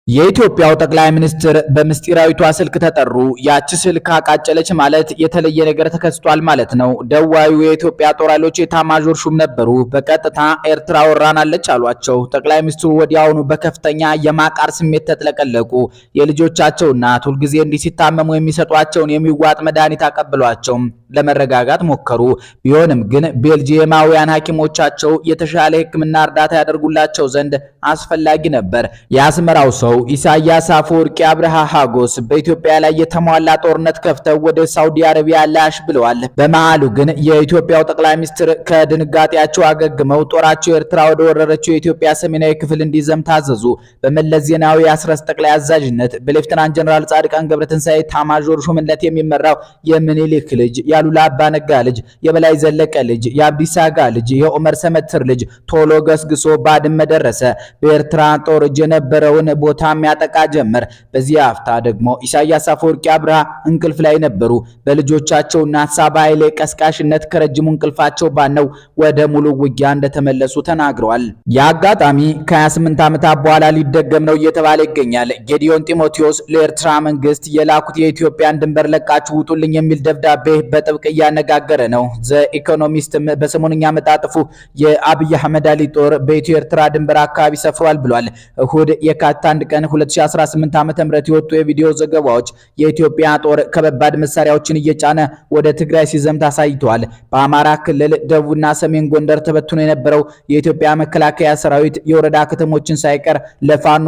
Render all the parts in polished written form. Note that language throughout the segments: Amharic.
የኢትዮጵያው ጠቅላይ ሚኒስትር በምስጢራዊቷ ስልክ ተጠሩ። ያቺ ስልክ አቃጨለች ማለት የተለየ ነገር ተከስቷል ማለት ነው። ደዋዩ የኢትዮጵያ ጦር ኃይሎች ኤታማዦር ሹም ነበሩ። በቀጥታ ኤርትራ ወራናለች አሏቸው። ጠቅላይ ሚኒስትሩ ወዲያውኑ በከፍተኛ የማቃር ስሜት ተጥለቀለቁ። የልጆቻቸው እናት ሁልጊዜ እንዲህ ሲታመሙ የሚሰጧቸውን የሚዋጥ መድኃኒት አቀብሏቸው ለመረጋጋት ሞከሩ። ቢሆንም ግን ቤልጂየማውያን ሐኪሞቻቸው የተሻለ ሕክምና እርዳታ ያደርጉላቸው ዘንድ አስፈላጊ ነበር። የአስመራው ሰው ኢሳያስ አፈወርቂ አብርሃ ሀጎስ በኢትዮጵያ ላይ የተሟላ ጦርነት ከፍተው ወደ ሳውዲ አረቢያ ላሽ ብለዋል። በመሃሉ ግን የኢትዮጵያው ጠቅላይ ሚኒስትር ከድንጋጤያቸው አገግመው ጦራቸው ኤርትራ ወደ ወረረችው የኢትዮጵያ ሰሜናዊ ክፍል እንዲዘም ታዘዙ። በመለስ ዜናዊ አስረስ ጠቅላይ አዛዥነት በሌፍተናንት ጀነራል ጻድቃን ገብረትንሳኤ ኤታማዦር ሹምነት የሚመራው የምኒልክ ልጅ ያሉላ አባ ነጋ ልጅ የበላይ ዘለቀ ልጅ የአብዲሳ አጋ ልጅ የኡመር ሰመትር ልጅ ቶሎ ገስግሶ ባድመ ደረሰ። በኤርትራ ጦር እጅ የነበረውን ቦታ የሚያጠቃ ጀመር። በዚህ አፍታ ደግሞ ኢሳያስ አፈወርቂ አብርሃ እንቅልፍ ላይ ነበሩ። በልጆቻቸውና ሳባ ኃይሌ ቀስቃሽነት ከረጅሙ እንቅልፋቸው ባነው ወደ ሙሉ ውጊያ እንደተመለሱ ተናግረዋል። የአጋጣሚ ከ28 ዓመታት በኋላ ሊደገም ነው እየተባለ ይገኛል። ጌዲዮን ጢሞቴዎስ ለኤርትራ መንግስት የላኩት የኢትዮጵያን ድንበር ለቃችሁ ውጡልኝ የሚል ደብዳቤ በጥብቅ እያነጋገረ ነው። ዘ ኢኮኖሚስትም በሰሞንኛ መጣጥፉ የአብይ አህመድ አሊ ጦር በኢትዮ ኤርትራ ድንበር አካባቢ ሰፍሯል ብሏል። እሁድ የካቲት 1 ቀን 2018 ዓ.ም የወጡ የቪዲዮ ዘገባዎች የኢትዮጵያ ጦር ከባድ መሳሪያዎችን እየጫነ ወደ ትግራይ ሲዘምት አሳይተዋል። በአማራ ክልል ደቡብና ሰሜን ጎንደር ተበትኖ የነበረው የኢትዮጵያ መከላከያ ሰራዊት የወረዳ ከተሞችን ሳይቀር ለፋኖ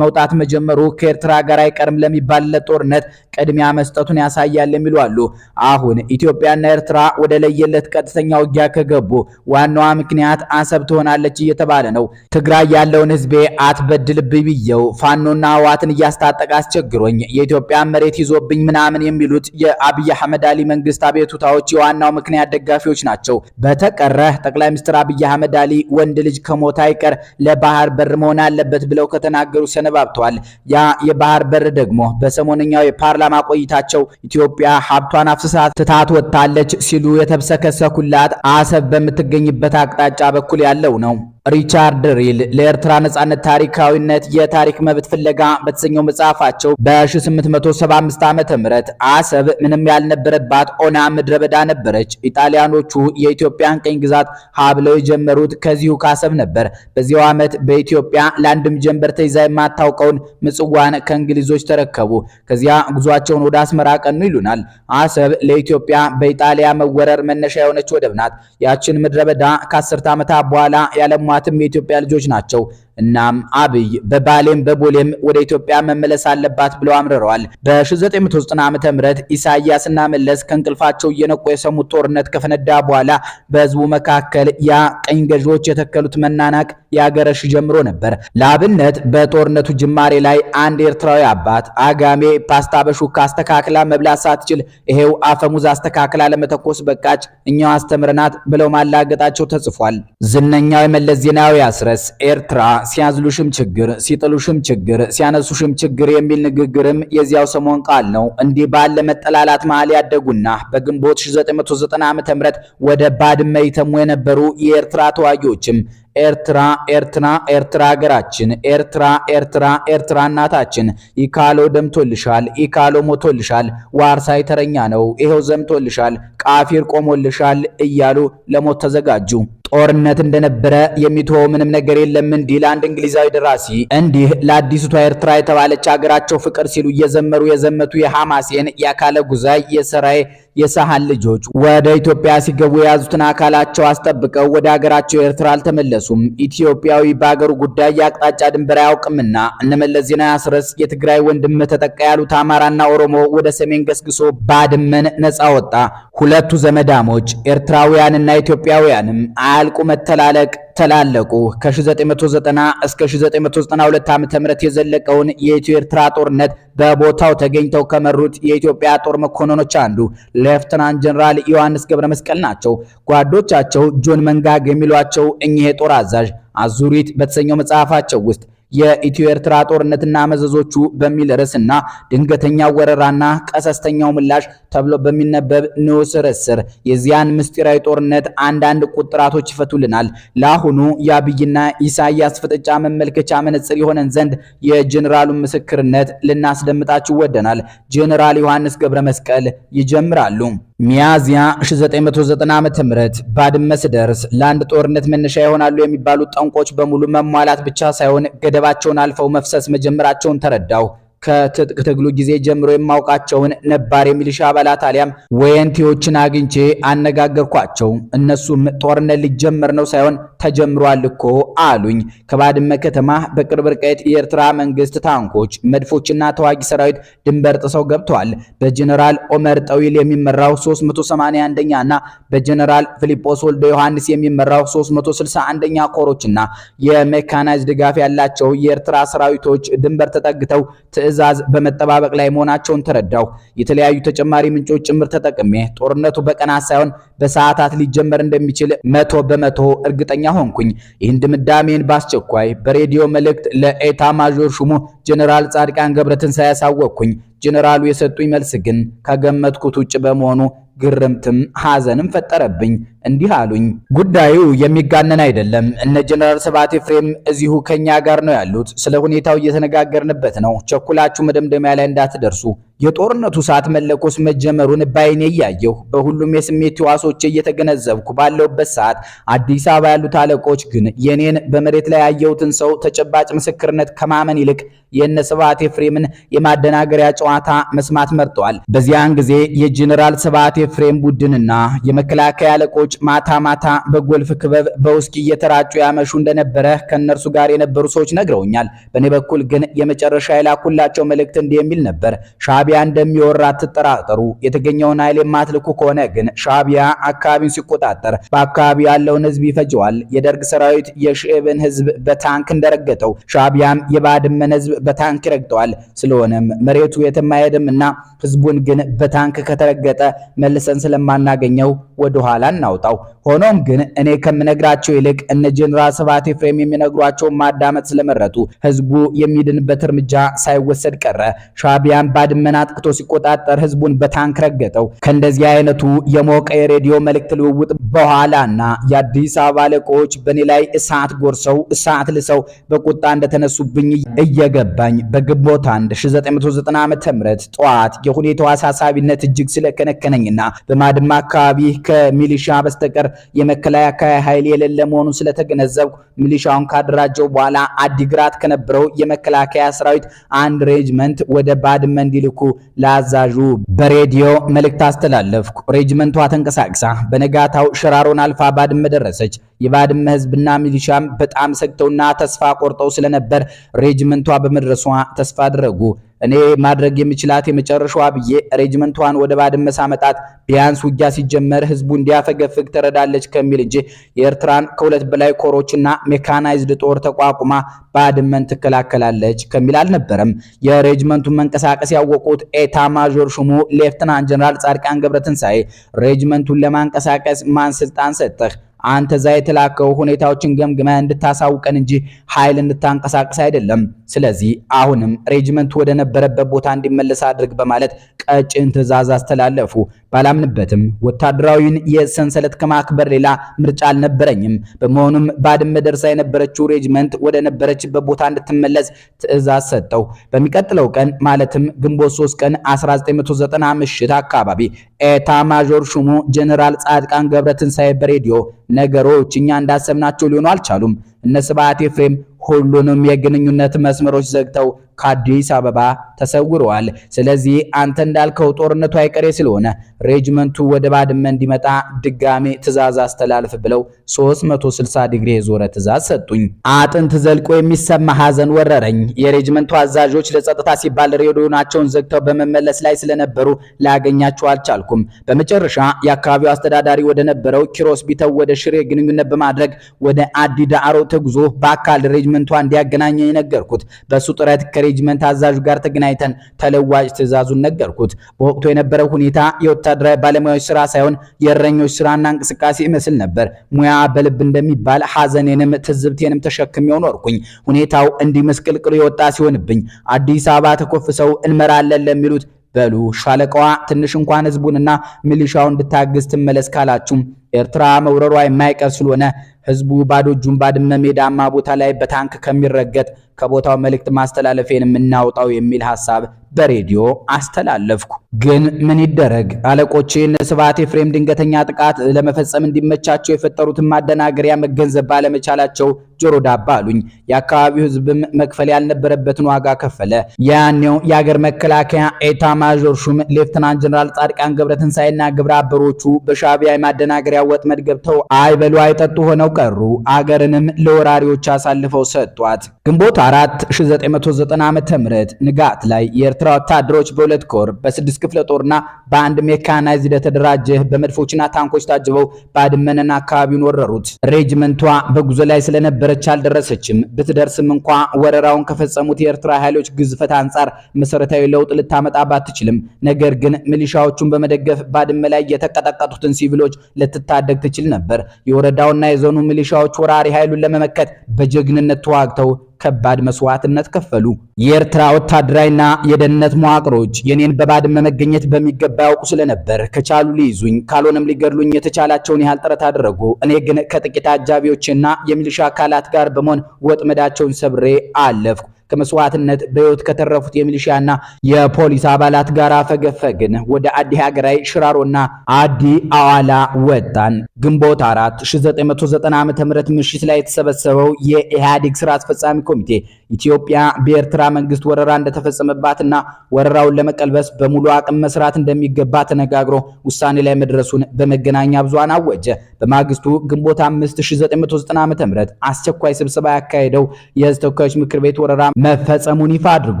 መውጣት መጀመሩ ከኤርትራ ጋር አይቀርም ለሚባልለት ጦርነት ቅድሚያ መስጠቱን ያሳያል የሚሉ አሉ። አሁን ኢትዮጵያና ኤርትራ ወደ ለየለት ቀጥተኛ ውጊያ ከገቡ ዋናዋ ምክንያት አሰብ ትሆናለች እየተባለ ነው። ትግራይ ያለውን ህዝቤ አትበድልብኝ ብየው ፋኖና ህዋትን እያስታጠቀ አስቸግሮኝ የኢትዮጵያ መሬት ይዞብኝ ምናምን የሚሉት የአብይ አህመድ አሊ መንግስት አቤቱታዎች የዋናው ምክንያት ደጋፊዎች ናቸው። በተቀረ ጠቅላይ ሚኒስትር አብይ አህመድ አሊ ወንድ ልጅ ከሞት አይቀር ለባህር በር መሆን አለበት ብለው ከተናገሩ ሰነባብተዋል። ያ የባህር በር ደግሞ በሰሞነኛው የፓርላማ ቆይታቸው ኢትዮጵያ ሀብቷን አፍስሳ ትታት ወጣለች ሲሉ የተብሰከሰኩላት አሰብ በምትገኝበት አቅጣጫ በኩል ያለው ነው። ሪቻርድ ሪል ለኤርትራ ነጻነት ታሪካዊነት የታሪክ መብት ፍለጋ በተሰኘው መጽሐፋቸው በ1875 ዓመተ ምህረት አሰብ ምንም ያልነበረባት ኦና ምድረ በዳ ነበረች። ኢጣሊያኖቹ የኢትዮጵያን ቀኝ ግዛት ሀብለው የጀመሩት ከዚሁ ካሰብ ነበር። በዚያው ዓመት በኢትዮጵያ ለአንድም ጀንበር ተይዛ የማታውቀውን ምጽዋን ከእንግሊዞች ተረከቡ። ከዚያ ጉዟቸውን ወደ አስመራ ቀኑ ይሉናል። አሰብ ለኢትዮጵያ በኢጣሊያ መወረር መነሻ የሆነች ወደብ ናት። ያችን ምድረ በዳ ከ10 ዓመታት በኋላ ያለሟትም የኢትዮጵያ ልጆች ናቸው። እናም አብይ በባሌም በቦሌም ወደ ኢትዮጵያ መመለስ አለባት ብለው አምርረዋል። በ1990 ዓመተ ምህረት ኢሳያስና መለስ ከእንቅልፋቸው እየነቁ የሰሙት ጦርነት ከፈነዳ በኋላ በህዝቡ መካከል ያ ቀኝ ገዢዎች የተከሉት መናናቅ ያገረሽ ጀምሮ ነበር። ለአብነት በጦርነቱ ጅማሬ ላይ አንድ ኤርትራዊ አባት አጋሜ ፓስታ በሹካ አስተካክላ መብላት ሳትችል ይሄው አፈሙዝ አስተካክላ ለመተኮስ በቃች፣ እኛው አስተምረናት ብለው ማላገጣቸው ተጽፏል። ዝነኛው የመለስ ዜናዊ አስረስ ኤርትራ ሲያዝሉሽም ችግር ሲጥሉሽም ችግር ሲያነሱሽም ችግር የሚል ንግግርም የዚያው ሰሞን ቃል ነው። እንዲህ ባለ መጠላላት መሃል ያደጉና በግንቦት 1990 ዓ.ም ወደ ባድመ ይተሙ የነበሩ የኤርትራ ተዋጊዎችም ኤርትራ ኤርትራ ኤርትራ ሀገራችን ኤርትራ ኤርትራ ኤርትራ እናታችን ኢካሎ ደምቶልሻል ኢካሎ ሞቶልሻል ዋርሳይ ተረኛ ነው ይሄው ዘምቶልሻል ቃፊር ቆሞልሻል እያሉ ለሞት ተዘጋጁ። ጦርነት እንደነበረ የሚተው ምንም ነገር የለም እንዲል አንድ እንግሊዛዊ ደራሲ እንዲህ ለአዲስቷ ኤርትራ የተባለች ሀገራቸው ፍቅር ሲሉ እየዘመሩ የዘመቱ የሐማሴን የአካለ ጉዛይ የሰራይ የሳህል ልጆች ወደ ኢትዮጵያ ሲገቡ የያዙትን አካላቸው አስጠብቀው ወደ ሀገራቸው ኤርትራ አልተመለሱም። ኢትዮጵያዊ በአገሩ ጉዳይ የአቅጣጫ ድንበር አያውቅምና እነመለስ ዜናዊ አስረስ የትግራይ ወንድም ተጠቃ ያሉት አማራና ኦሮሞ ወደ ሰሜን ገስግሶ ባድመን ነፃ ወጣ። ሁለቱ ዘመዳሞች ኤርትራውያንና ኢትዮጵያውያንም አያልቁ መተላለቅ ተላለቁ። ከ1990 እስከ 1992 ዓ.ም የዘለቀውን የኢትዮ ኤርትራ ጦርነት በቦታው ተገኝተው ከመሩት የኢትዮጵያ ጦር መኮንኖች አንዱ ሌፍተናንት ጀነራል ዮሐንስ ገብረ መስቀል ናቸው። ጓዶቻቸው ጆን መንጋግ የሚሏቸው እኚህ የጦር አዛዥ አዙሪት በተሰኘው መጽሐፋቸው ውስጥ የኢትዮ ኤርትራ ጦርነትና መዘዞቹ በሚል ርዕስና ድንገተኛ ወረራና ቀሰስተኛው ምላሽ ተብሎ በሚነበብ ንዑስ ርዕስ ስር የዚያን ምስጢራዊ ጦርነት አንዳንድ ቁጥራቶች ይፈቱልናል። ለአሁኑ የአብይና ኢሳያስ ፍጥጫ መመልከቻ መነጽር የሆነን ዘንድ የጀነራሉን ምስክርነት ልናስደምጣችሁ ወደናል። ጀነራል ዮሐንስ ገብረ መስቀል ይጀምራሉ። ሚያዚያ 1990 ዓ.ም ባድመ ስደርስ ለአንድ ጦርነት መነሻ ይሆናሉ የሚባሉት ጠንቆች በሙሉ መሟላት ብቻ ሳይሆን ገደባቸውን አልፈው መፍሰስ መጀመራቸውን ተረዳው። ከትጥቅ ትግሉ ጊዜ ጀምሮ የማውቃቸውን ነባር የሚሊሻ አባላት አሊያም ወየንቲዎችን አግኝቼ አነጋገርኳቸው። እነሱም ጦርነት ሊጀመር ነው ሳይሆን ተጀምሯል እኮ አሉኝ። ከባድመ ከተማ በቅርብ ርቀት የኤርትራ መንግስት ታንኮች፣ መድፎችና ተዋጊ ሰራዊት ድንበር ጥሰው ገብተዋል። በጀነራል ኦመር ጠዊል የሚመራው 381ኛ እና በጀነራል ፊሊጶስ ወልደ ዮሐንስ የሚመራው 361ኛ ኮሮችና የሜካናይዝድ ድጋፍ ያላቸው የኤርትራ ሰራዊቶች ድንበር ተጠግተው ትዕዛዝ በመጠባበቅ ላይ መሆናቸውን ተረዳው። የተለያዩ ተጨማሪ ምንጮች ጭምር ተጠቅሜ ጦርነቱ በቀናት ሳይሆን በሰዓታት ሊጀመር እንደሚችል 100% እርግጠኛ ሆንኩኝ። ይህን ድምዳሜን በአስቸኳይ በሬዲዮ መልእክት ለኤታ ማዦር ሹሙ ጀነራል ጻድቃን ገብረትንሳኤ ያሳወቅኩኝ። ጀነራሉ የሰጡኝ መልስ ግን ከገመትኩት ውጭ በመሆኑ ግርምትም ሐዘንም ፈጠረብኝ። እንዲህ አሉኝ። ጉዳዩ የሚጋነን አይደለም። እነ ጀነራል ስብሐት ኤፍሬም እዚሁ ከኛ ጋር ነው ያሉት። ስለ ሁኔታው እየተነጋገርንበት ነው። ቸኩላችሁ መደምደሚያ ላይ እንዳትደርሱ። የጦርነቱ ሰዓት መለኮስ መጀመሩን ባይኔ እያየሁ በሁሉም የስሜት ሕዋሶቼ እየተገነዘብኩ ባለውበት ሰዓት አዲስ አበባ ያሉት አለቆች ግን የኔን በመሬት ላይ ያየሁትን ሰው ተጨባጭ ምስክርነት ከማመን ይልቅ የነ ስብሐት ኤፍሬምን የማደናገሪያ ጨዋታ መስማት መርጠዋል። በዚያን ጊዜ የጀነራል ስብሐት ኤፍሬም ቡድንና የመከላከያ አለቆች ማታ ማታ በጎልፍ ክበብ በውስኪ እየተራጩ ያመሹ እንደነበረ ከነርሱ ጋር የነበሩ ሰዎች ነግረውኛል። በእኔ በኩል ግን የመጨረሻ የላኩላቸው መልእክት እንዲህ የሚል ነበር። ሻቢያ እንደሚወራ አትጠራጠሩ። የተገኘውን ኃይል የማትልኩ ከሆነ ግን ሻቢያ አካባቢውን ሲቆጣጠር በአካባቢ ያለውን ህዝብ ይፈጀዋል። የደርግ ሰራዊት የሽዕብን ህዝብ በታንክ እንደረገጠው ሻቢያም የባድመን ህዝብ በታንክ ይረግጠዋል። ስለሆነም መሬቱ የትም አይሄድም እና ህዝቡን ግን በታንክ ከተረገጠ መልሰን ስለማናገኘው ወደ ኋላ እናውጣው። ሆኖም ግን እኔ ከምነግራቸው ይልቅ እነ ጀነራል ስብሐት ኤፍሬም የሚነግሯቸውን ማዳመጥ ስለመረጡ ህዝቡ የሚድንበት እርምጃ ሳይወሰድ ቀረ። ሻቢያን ባድመን አጥቅቶ ሲቆጣጠር ህዝቡን በታንክ ረገጠው። ከእንደዚህ አይነቱ የሞቀ የሬዲዮ መልእክት ልውውጥ በኋላና የአዲስ አበባ አለቆች በእኔ ላይ እሳት ጎርሰው እሳት ልሰው በቁጣ እንደተነሱብኝ እየገባኝ በግንቦት 1990 ዓ.ም ጠዋት የሁኔታው አሳሳቢነት እጅግ ስለከነከነኝና በማድማ አካባቢ ከሚሊሻ በስተቀር የመከላከያ ኃይል የሌለ መሆኑን ስለተገነዘብኩ ሚሊሻውን ካደራጀው በኋላ አዲግራት ከነበረው የመከላከያ ሰራዊት አንድ ሬጅመንት ወደ ባድመ እንዲልኩ ለአዛዡ በሬዲዮ መልእክት አስተላለፍኩ። ሬጅመንቷ ተንቀሳቅሳ በነጋታው ሽራሮን አልፋ ባድመ ደረሰች። የባድመ ህዝብና ሚሊሻም በጣም ሰግተውና ተስፋ ቆርጠው ስለነበር ሬጅመንቷ በመድረሷ ተስፋ አደረጉ። እኔ ማድረግ የሚችላት የመጨረሻዋ ብዬ ሬጅመንቷን ወደ ባድመ ሳመጣት ቢያንስ ውጊያ ሲጀመር ህዝቡ እንዲያፈገፍግ ተረዳለች ከሚል እንጂ የኤርትራን ከሁለት በላይ ኮሮችና ሜካናይዝድ ጦር ተቋቁማ ባድመን ትከላከላለች ከሚል አልነበረም። የሬጅመንቱን መንቀሳቀስ ያወቁት ኤታ ማዦር ሹሙ ሌፍተናንት ጀነራል ጻድቃን ገብረትንሳኤ ሬጅመንቱን ለማንቀሳቀስ ማን ስልጣን ሰጠህ? አንተ እዛ የተላከው ሁኔታዎችን ገምግመህ እንድታሳውቀን እንጂ ኃይል እንድታንቀሳቀስ አይደለም። ስለዚህ አሁንም ሬጅመንቱ ወደ ነበረበት ቦታ እንዲመለስ አድርግ በማለት ቀጭን ትዕዛዝ አስተላለፉ። ባላምንበትም ወታደራዊን የሰንሰለት ከማክበር ሌላ ምርጫ አልነበረኝም። በመሆኑም ባድመ ደርሳ የነበረችው ሬጅመንት ወደ ነበረችበት ቦታ እንድትመለስ ትዕዛዝ ሰጠው። በሚቀጥለው ቀን ማለትም ግንቦት 3 ቀን 1990 ምሽት አካባቢ ኤታ ማዦር ሹሙ ጀነራል ጻድቃን ገብረትንሳኤ በሬዲዮ ነገሮች እኛ እንዳሰብናቸው ሊሆኑ አልቻሉም። እነ ስብሐት ኤፍሬም ሁሉንም የግንኙነት መስመሮች ዘግተው ከአዲስ አበባ ተሰውረዋል። ስለዚህ አንተ እንዳልከው ጦርነቱ አይቀሬ ስለሆነ ሬጅመንቱ ወደ ባድመ እንዲመጣ ድጋሜ ትዕዛዝ አስተላልፍ ብለው 360 ዲግሪ የዞረ ትዕዛዝ ሰጡኝ። አጥንት ዘልቆ የሚሰማ ሐዘን ወረረኝ። የሬጅመንቱ አዛዦች ለጸጥታ ሲባል ሬዲዮናቸውን ዘግተው በመመለስ ላይ ስለነበሩ ላገኛቸው አልቻልኩም። በመጨረሻ የአካባቢው አስተዳዳሪ ወደ ነበረው ኪሮስ ቢተው ወደ ሽሬ ግንኙነት በማድረግ ወደ አዲ ዳዕሮ ተጉዞ በአካል ሬጅመንቱ ከሬጅመንቷ እንዲያገናኘኝ ነገርኩት። በሱ ጥረት ከሬጅመንት አዛዡ ጋር ተገናኝተን ተለዋጭ ትዕዛዙን ነገርኩት። በወቅቱ የነበረው ሁኔታ የወታደራዊ ባለሙያዎች ስራ ሳይሆን የእረኞች ስራና እንቅስቃሴ ይመስል ነበር። ሙያ በልብ እንደሚባል ሐዘኔንም ትዝብቴንም ተሸክሜው ኖርኩኝ። ሁኔታው እንዲህ መስቅልቅሉ የወጣ ሲሆንብኝ አዲስ አበባ ተኮፍሰው እንመራለን ለሚሉት በሉ ሻለቃዋ ትንሽ እንኳን ህዝቡንና ሚሊሻውን እንድታግዝ ትመለስ ካላችሁም ኤርትራ መውረሯ የማይቀር ስለሆነ ህዝቡ ባዶ እጁን ባድመ ሜዳማ ቦታ ላይ በታንክ ከሚረገጥ ከቦታው መልእክት ማስተላለፌን የምናውጣው የሚል ሐሳብ በሬዲዮ አስተላለፍኩ። ግን ምን ይደረግ አለቆቼን ስብሐት ኤፍሬም ድንገተኛ ጥቃት ለመፈጸም እንዲመቻቸው የፈጠሩትን ማደናገሪያ መገንዘብ ባለመቻላቸው ጆሮ ዳባ አሉኝ። የአካባቢው ህዝብም መክፈል ያልነበረበትን ዋጋ ከፈለ። ያኔው የአገር መከላከያ ኤታ ማዦር ሹም ሌፍተናንት ጀነራል ጻድቃን ገብረትንሳኤና ግብረ አበሮቹ በሻዕቢያ የማደናገሪያ ወጥመድ ገብተው አይበሉ አይጠጡ ሆነው ቀሩ። አገርንም ለወራሪዎች አሳልፈው ሰጧት። ግንቦት 4 1990 ዓ.ም ንጋት ላይ የኤርትራ ወታደሮች በሁለት ኮር በ6 ክፍለ ጦርና በአንድ ሜካናይዝድ የተደራጀ በመድፎችና ታንኮች ታጅበው ባድመንና አካባቢውን ወረሩት። ሬጅመንቷ በጉዞ ላይ ስለነበረች አልደረሰችም። ብትደርስም እንኳ ወረራውን ከፈጸሙት የኤርትራ ኃይሎች ግዝፈት አንጻር መሰረታዊ ለውጥ ልታመጣ ባትችልም፣ ነገር ግን ሚሊሻዎቹን በመደገፍ ባድመ ላይ የተቀጠቀጡትን ሲቪሎች ልትታደግ ትችል ነበር። የወረዳውና የዞኑ ሚሊሻዎች ወራሪ ኃይሉን ለመመከት በጀግንነት ተዋግተው ከባድ መስዋዕትነት ከፈሉ። የኤርትራ ወታደራዊና የደህንነት መዋቅሮች የኔን በባድመ መገኘት በሚገባ ያውቁ ስለነበር ከቻሉ ሊይዙኝ ካልሆነም ሊገድሉኝ የተቻላቸውን ያህል ጥረት አደረጉ። እኔ ግን ከጥቂት አጃቢዎችና የሚሊሻ አካላት ጋር በመሆን ወጥመዳቸውን ሰብሬ አለፍኩ። ከመስዋዕትነት በህይወት ከተረፉት የሚሊሻና የፖሊስ አባላት ጋር አፈገፈግን። ወደ አዲ ሀገራይ ሽራሮና አዲ አዋላ ወጣን። ግንቦት 4 1990 ዓ.ም ምሽት ላይ የተሰበሰበው የኢህአዴግ ስራ አስፈጻሚ ኮሚቴ ኢትዮጵያ በኤርትራ መንግስት ወረራ እንደተፈጸመባትና ወረራውን ለመቀልበስ በሙሉ አቅም መስራት እንደሚገባ ተነጋግሮ ውሳኔ ላይ መድረሱን በመገናኛ ብዙሃን አወጀ። በማግስቱ ግንቦት 5 1990 ዓ.ም አስቸኳይ ስብሰባ ያካሄደው የህዝብ ተወካዮች ምክር ቤት ወረራ መፈጸሙን ይፋ አድርጎ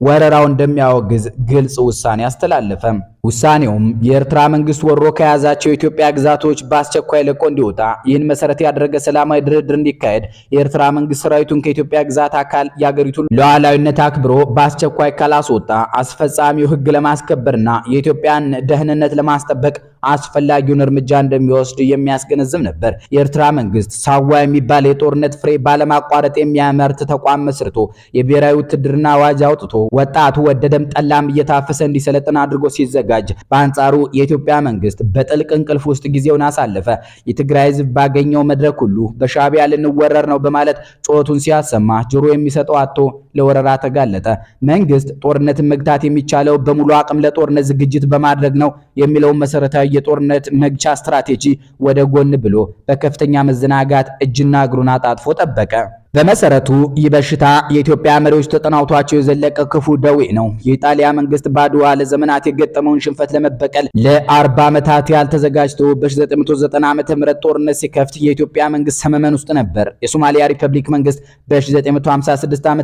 ወረራው እንደሚያወግዝ ግልጽ ውሳኔ አስተላለፈ። ውሳኔውም የኤርትራ መንግስት ወሮ ከያዛቸው የኢትዮጵያ ግዛቶች በአስቸኳይ ለቆ እንዲወጣ፣ ይህን መሰረት ያደረገ ሰላማዊ ድርድር እንዲካሄድ፣ የኤርትራ መንግስት ሰራዊቱን ከኢትዮጵያ ግዛት አካል የአገሪቱን ሉዓላዊነት አክብሮ በአስቸኳይ ካላስወጣ አስፈጻሚው ህግ ለማስከበርና የኢትዮጵያን ደህንነት ለማስጠበቅ አስፈላጊውን እርምጃ እንደሚወስድ የሚያስገነዝብ ነበር። የኤርትራ መንግስት ሳዋ የሚባል የጦርነት ፍሬ ባለማቋረጥ የሚያመርት ተቋም መስርቶ የብሔራዊ ውትድርና አዋጅ አውጥቶ ወጣቱ ወደደም ጠላም እየታፈሰ እንዲሰለጥን አድርጎ ሲዘጋጅ፣ በአንጻሩ የኢትዮጵያ መንግስት በጥልቅ እንቅልፍ ውስጥ ጊዜውን አሳለፈ። የትግራይ ህዝብ ባገኘው መድረክ ሁሉ በሻዕቢያ ልንወረር ነው በማለት ጩኸቱን ሲያሰማ ጆሮ የሚሰጠው አጥቶ ለወረራ ተጋለጠ። መንግስት ጦርነትን መግታት የሚቻለው በሙሉ አቅም ለጦርነት ዝግጅት በማድረግ ነው የሚለውን መሰረታዊ የጦርነት መግቻ ስትራቴጂ ወደ ጎን ብሎ በከፍተኛ መዘናጋት እጅና እግሩን አጣጥፎ ጠበቀ። በመሰረቱ ይህ በሽታ የኢትዮጵያ መሪዎች ተጠናውቷቸው የዘለቀ ክፉ ደዌ ነው። የኢጣሊያ መንግስት በአድዋ ለዘመናት የገጠመውን ሽንፈት ለመበቀል ለ40 ዓመታት ያህል ተዘጋጅቶ በ1990 ዓ.ም ጦርነት ሲከፍት የኢትዮጵያ መንግስት ሰመመን ውስጥ ነበር። የሶማሊያ ሪፐብሊክ መንግስት በ1956 ዓ.ም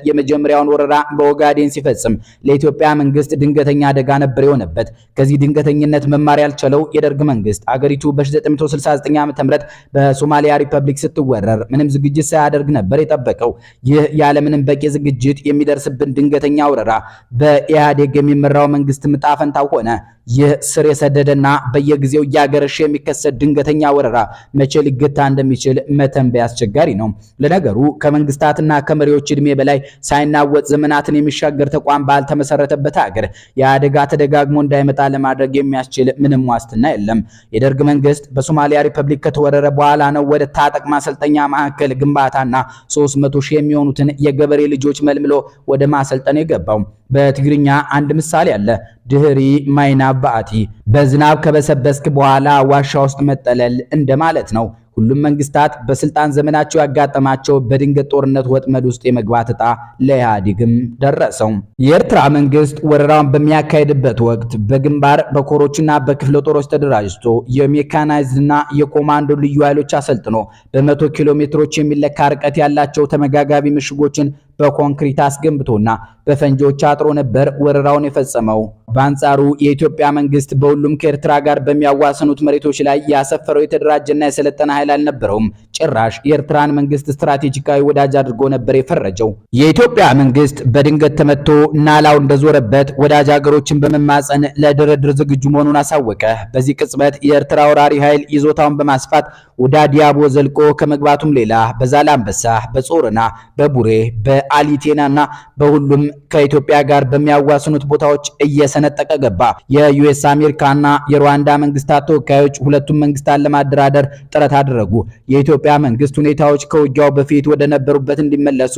የመጀመሪያውን ወረራ በኦጋዴን ሲፈጽም ለኢትዮጵያ መንግስት ድንገተኛ አደጋ ነበር የሆነበት። ከዚህ ድንገተኝነት መማር ያልቻለው የደርግ መንግስት አገሪቱ በ1969 ዓ.ም በሶማሊያ ሪፐብሊክ ስትወረር ምንም ዝግጅት ሳያደርግ ነበር የጠበቀው። ይህ ያለምንም በቂ ዝግጅት የሚደርስብን ድንገተኛ ወረራ በኢህአዴግ የሚመራው መንግስት ዕጣ ፈንታው ሆነ። ይህ ስር የሰደደና በየጊዜው እያገረሸ የሚከሰት ድንገተኛ ወረራ መቼ ሊገታ እንደሚችል መተንበይ አስቸጋሪ ነው። ለነገሩ ከመንግስታትና ከመሪዎች እድሜ በላይ ሳይናወጥ ዘመናትን የሚሻገር ተቋም ባልተመሰረተበት ሀገር የአደጋ ተደጋግሞ እንዳይመጣ ለማድረግ የሚያስችል ምንም ዋስትና የለም። የደርግ መንግስት በሶማሊያ ሪፐብሊክ ከተወረረ በኋላ ነው ወደ ታጠቅ ማሰልጠኛ ማዕከል ግንባታና 300 ሺህ የሚሆኑትን የገበሬ ልጆች መልምሎ ወደ ማሰልጠን የገባው። በትግርኛ አንድ ምሳሌ አለ። ድህሪ ማይና ባቲ፣ በዝናብ ከበሰበስክ በኋላ ዋሻ ውስጥ መጠለል እንደማለት ነው። ሁሉም መንግስታት በስልጣን ዘመናቸው ያጋጠማቸው በድንገት ጦርነት ወጥመድ ውስጥ የመግባት ዕጣ ለኢህአዴግም ደረሰው። የኤርትራ መንግስት ወረራውን በሚያካሄድበት ወቅት በግንባር በኮሮችና በክፍለ ጦሮች ተደራጅቶ የሜካናይዝድና የኮማንዶ ልዩ ኃይሎች አሰልጥኖ በ100 ኪሎ ሜትሮች የሚለካ ርቀት ያላቸው ተመጋጋቢ ምሽጎችን በኮንክሪት አስገንብቶና በፈንጂዎች አጥሮ ነበር ወረራውን የፈጸመው። በአንጻሩ የኢትዮጵያ መንግስት በሁሉም ከኤርትራ ጋር በሚያዋሰኑት መሬቶች ላይ ያሰፈረው የተደራጀና የሰለጠነ ኃይል አልነበረውም። ጭራሽ የኤርትራን መንግስት ስትራቴጂካዊ ወዳጅ አድርጎ ነበር የፈረጀው። የኢትዮጵያ መንግስት በድንገት ተመቶ ናላው እንደዞረበት ወዳጅ ሀገሮችን በመማጸን ለድርድር ዝግጁ መሆኑን አሳወቀ። በዚህ ቅጽበት የኤርትራ ወራሪ ኃይል ይዞታውን በማስፋት ወደ አዲያቦ ዘልቆ ከመግባቱም ሌላ በዛላምበሳ፣ በጾርና፣ በቡሬ፣ በአሊቴናና በሁሉም ከኢትዮጵያ ጋር በሚያዋስኑት ቦታዎች እየሰነጠቀ ገባ። የዩኤስ አሜሪካና የሩዋንዳ መንግስታት ተወካዮች ሁለቱም መንግስታት ለማደራደር ጥረት አደረጉ። የኢትዮጵያ መንግስት ሁኔታዎች ከውጊያው በፊት ወደ ነበሩበት እንዲመለሱ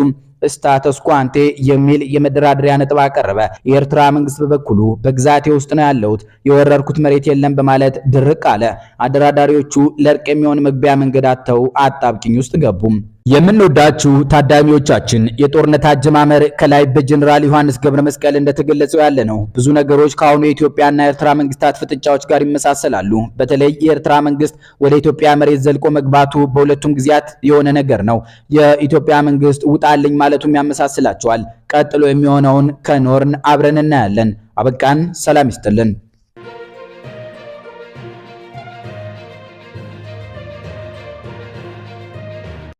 ስታተስ ኳንቴ የሚል የመደራደሪያ ነጥብ አቀረበ። የኤርትራ መንግስት በበኩሉ በግዛቴ ውስጥ ነው ያለሁት፣ የወረርኩት መሬት የለም በማለት ድርቅ አለ። አደራዳሪዎቹ ለእርቅ የሚሆን መግቢያ መንገድ አጥተው አጣብቂኝ ውስጥ ገቡም። የምንወዳችሁ ታዳሚዎቻችን የጦርነት አጀማመር ከላይ በጀነራል ዮሐንስ ገብረ መስቀል እንደተገለጸው ያለ ነው። ብዙ ነገሮች ከአሁኑ የኢትዮጵያና የኤርትራ መንግስታት ፍጥጫዎች ጋር ይመሳሰላሉ። በተለይ የኤርትራ መንግስት ወደ ኢትዮጵያ መሬት ዘልቆ መግባቱ በሁለቱም ጊዜያት የሆነ ነገር ነው። የኢትዮጵያ መንግስት ውጣልኝ ማለቱም ያመሳስላቸዋል። ቀጥሎ የሚሆነውን ከኖርን አብረን እናያለን። አበቃን። ሰላም ይስጥልን።